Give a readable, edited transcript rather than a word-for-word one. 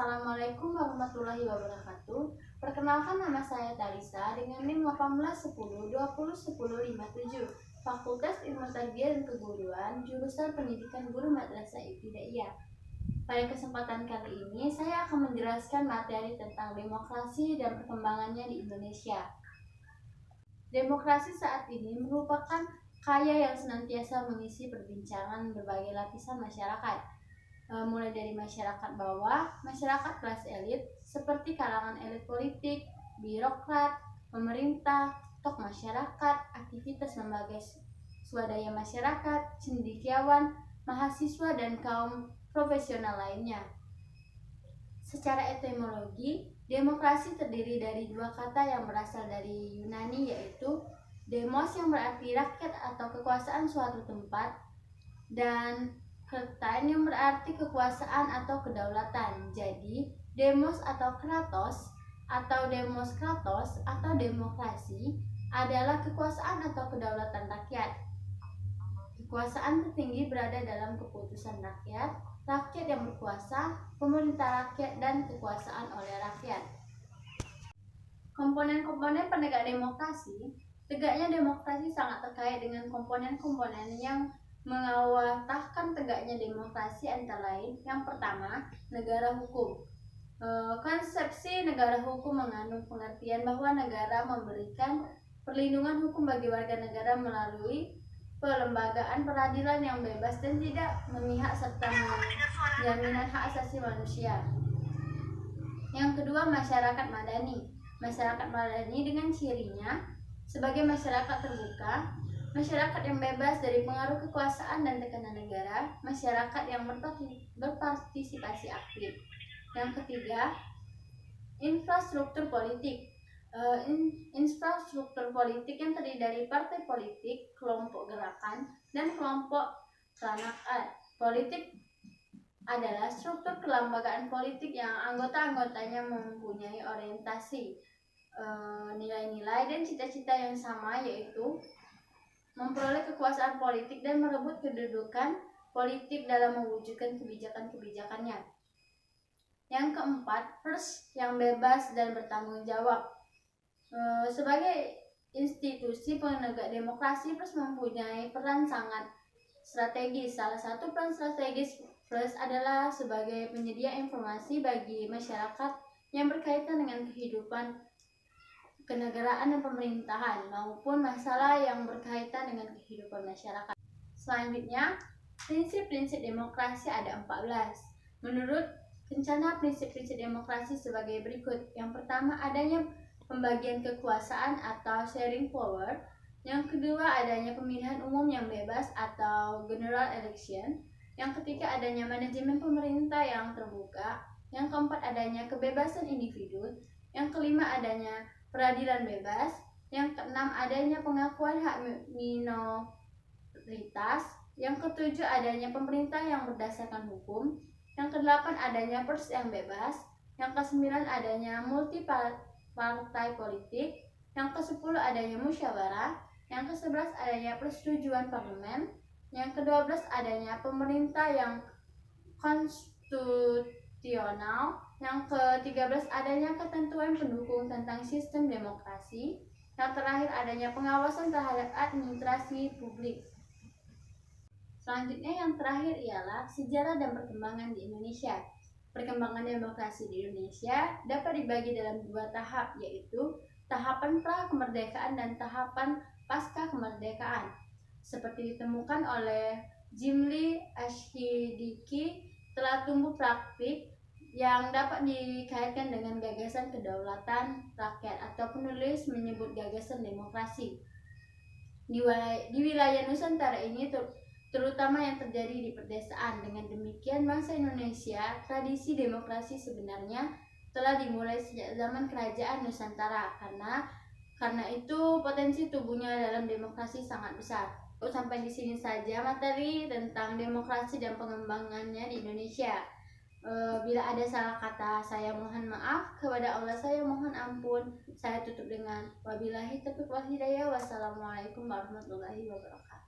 Assalamualaikum warahmatullahi wabarakatuh. Perkenalkan, nama saya Talisa dengan NIM 1810201057, Fakultas Ilmu Tarbiyah dan Keguruan, jurusan Pendidikan Guru Madrasah Ibtidaiyah. Pada kesempatan kali ini, saya akan menjelaskan materi tentang demokrasi dan perkembangannya di Indonesia. Demokrasi saat ini merupakan kaya yang senantiasa mengisi perbincangan berbagai lapisan masyarakat, mulai dari masyarakat bawah, masyarakat kelas elit, seperti kalangan elit politik, birokrat, pemerintah, tokoh masyarakat, aktivitas lembaga swadaya masyarakat, cendekiawan, mahasiswa, dan kaum profesional lainnya. Secara etimologi, demokrasi terdiri dari dua kata yang berasal dari Yunani, yaitu demos yang berarti rakyat atau kekuasaan suatu tempat, dan kertan yang berarti kekuasaan atau kedaulatan. Jadi, demos atau kratos atau demos kratos atau demokrasi adalah kekuasaan atau kedaulatan rakyat. Kekuasaan tertinggi berada dalam keputusan rakyat, rakyat yang berkuasa, pemerintah rakyat, dan kekuasaan oleh rakyat. Komponen-komponen penegak demokrasi. Tegaknya demokrasi sangat terkait dengan komponen-komponen yang mengawalkan tegaknya demokrasi, antara lain yang pertama, negara hukum. Konsepsi negara hukum mengandung pengertian bahwa negara memberikan perlindungan hukum bagi warga negara melalui pelembagaan peradilan yang bebas dan tidak memihak serta jaminan hak asasi manusia. Yang kedua, masyarakat madani. Masyarakat madani dengan cirinya sebagai masyarakat terbuka, masyarakat yang bebas dari pengaruh kekuasaan dan tekanan negara, masyarakat yang berpartisipasi aktif. Yang ketiga, infrastruktur politik. Infrastruktur politik yang terdiri dari partai politik, kelompok gerakan, dan kelompok peranakan. Politik adalah struktur kelembagaan politik yang anggota-anggotanya mempunyai orientasi, nilai-nilai, dan cita-cita yang sama, yaitu memperoleh kekuasaan politik dan merebut kedudukan politik dalam mewujudkan kebijakan-kebijakannya. Yang keempat, pers yang bebas dan bertanggung jawab. Sebagai institusi penegak demokrasi, pers mempunyai peran sangat strategis. Salah satu peran strategis pers adalah sebagai penyedia informasi bagi masyarakat yang berkaitan dengan kehidupan kenegaraan dan pemerintahan maupun masalah yang berkaitan dengan kehidupan masyarakat. Selanjutnya, prinsip-prinsip demokrasi ada 14. Menurut rencana prinsip-prinsip demokrasi sebagai berikut. Yang pertama, adanya pembagian kekuasaan atau sharing power. Yang kedua, adanya pemilihan umum yang bebas atau general election. Yang ketiga, adanya manajemen pemerintah yang terbuka. Yang keempat, adanya kebebasan individu. Yang kelima, adanya peradilan bebas. Yang keenam, adanya pengakuan hak minoritas. Yang ketujuh, adanya pemerintah yang berdasarkan hukum. Yang kedelapan, adanya pers yang bebas. Yang kesembilan, adanya multi partai politik. Yang kesepuluh, adanya musyawarah. Yang kesebelas, adanya persetujuan parlemen. Yang kedua belas, adanya pemerintah yang konstitusional. Yang ke-13, adanya ketentuan pendukung tentang sistem demokrasi. Yang terakhir, adanya pengawasan terhadap administrasi publik. Selanjutnya, yang terakhir ialah sejarah dan perkembangan di Indonesia. Perkembangan demokrasi di Indonesia dapat dibagi dalam dua tahap, yaitu tahapan pra-kemerdekaan dan tahapan pasca kemerdekaan. Seperti ditemukan oleh Jimli Ashidiki, telah tumbuh praktik yang dapat dikaitkan dengan gagasan kedaulatan rakyat, atau penulis menyebut gagasan demokrasi. Di wilayah Nusantara ini terutama yang terjadi di pedesaan. Dengan demikian, bangsa Indonesia, tradisi demokrasi sebenarnya telah dimulai sejak zaman kerajaan Nusantara. Karena itu potensi tubuhnya dalam demokrasi sangat besar. Sampai di sini saja materi tentang demokrasi dan pengembangannya di Indonesia. Bila ada salah kata, saya mohon maaf. Kepada Allah saya mohon ampun. Saya tutup dengan wabillahi taufiq wal hidayah. Wassalamualaikum warahmatullahi wabarakatuh.